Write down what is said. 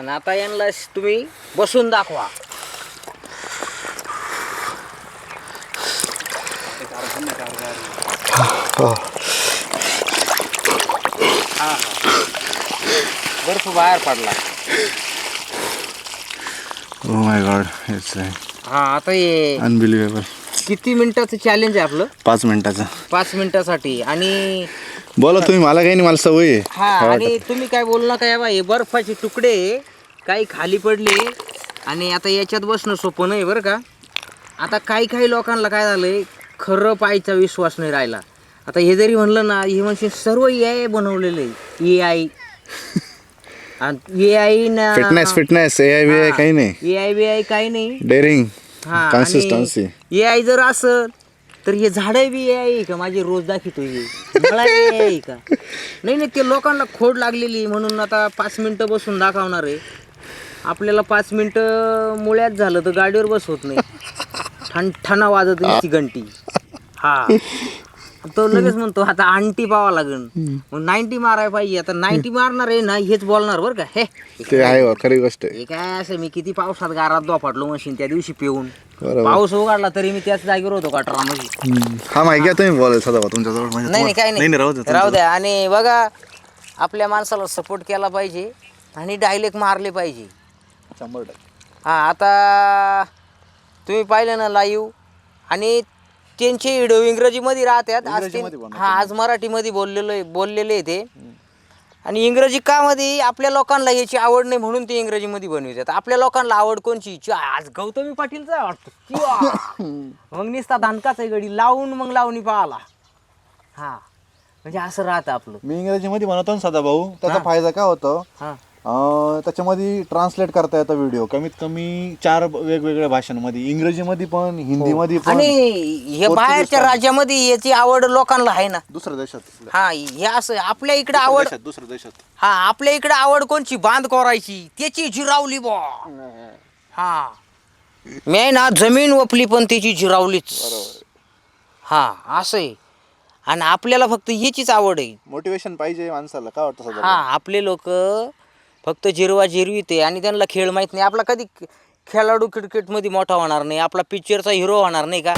आणि आता यांना तुम्ही बसून दाखवा. बर्फ बाहेर पडला. ओ माय गॉड, इट्स हा आता हे अनबिलिव्हेबल. किती मिनिटाचं चॅलेंज आहे आपलं? 5 मिनिटाचं. 5 मिनिटासाठी. आणि बोला तुम्ही, मला काही नाही, मला सवय आहे. हा आणि तुम्ही काय बोलू नका. या बाई बर्फाचे तुकडे काही खाली पडले आणि आता याच्यात बसणं सोपं नाही बरं का. आता काही लोकांना काय झालंय, खरं पाहायचा विश्वास नाही राहिला. आता हे जरी म्हणलं ना, हे म्हणजे सर्व AI बनवलेलं आहे. AI AI ना फिटनेस AI काही नाही. AI काही नाही. डेअरिंग, हा कन्सिस्टन्सी. AI जर असं तर हे झाडं बी AI का माझी रोज दाखवतो हे मला AI का? नाही ते लोकांना खोड लागलेली म्हणून आता 5 मिनिटं बसून दाखवणार आहे. आपल्याला 5 मिनिटं मुळ्यात झालं तर गाडीवर बसवत नाही. ठणा वाजत ती घंटी. हा तो लगेच म्हणतो आता अंटी पावा लागेल. मग 90 मारायला पाहिजे. आता 90 मारणार आहे ना, हेच बोलणार बरं का. हे ते आहे, खरी गोष्ट आहे. हे काय असं, मी किती पावसात गारात दोफाटलो मशीन त्या दिवशी पिऊन. बरोबर. पाऊस उघडला तरी मी त्याच जागेवर होतो गटारामध्ये. हा माहिती आहे, तुम्ही बोलायचं सदा तुमच्याजवळ. नाही काय नाही, राहू द्या. आणि बघा, आपल्या माणसाला सपोर्ट केला पाहिजे आणि डायलेक्ट मारले पाहिजे. 100%. हा आता तुम्ही पाहिलं ना लाईव्ह, आणि त्यांचे व्हिडिओ इंग्रजीमध्ये राहतात. आज मराठीमध्ये बोललेले ते. आणि इंग्रजी का मध्ये, आपल्या लोकांना याची आवड नाही म्हणून ते इंग्रजीमध्ये बनवतात. आपल्या लोकांना आवड कोणची? आज गौतमी पाटीलचा वाटतो. मग निसता धानकाच आहे गडी लावून, मग लावणी पाहाला. हा म्हणजे असं राहतं आपलं. मी इंग्रजीमध्ये बनवतो ना सदा भाऊ. त्याचा फायदा काय होतो, त्याच्यामध्ये ट्रान्सलेट करता येतं व्हिडिओ कमीत कमी 4 वेगवेगळ्या भाषांमध्ये, इंग्रजीमध्ये पण, हिंदीमध्ये पण. आणि हे बाहेरच्या राज्यामध्ये याची आवड लोकांना आहे ना, दुसऱ्या देशात. हा हे असं आपल्या इकडे आवड. दुसऱ्या देशात. हा आपल्या इकडे आवड कोणची? बांध कोरायची, त्याची जिरावली बॉ. हा मी ना जमीन वपली पण त्याची जिरावलीच. हा असं आहे. आणि आपल्याला फक्त ह्याचीच आवड आहे. मोटिवेशन पाहिजे माणसाला, काय वाटतं सदा? हा आपले लोक फक्त जिरवीते आणि त्यांना खेळ माहीत नाही. आपला कधी खेळाडू क्रिकेटमध्ये मोठा होणार नाही, आपला पिक्चरचा हिरो होणार नाही का.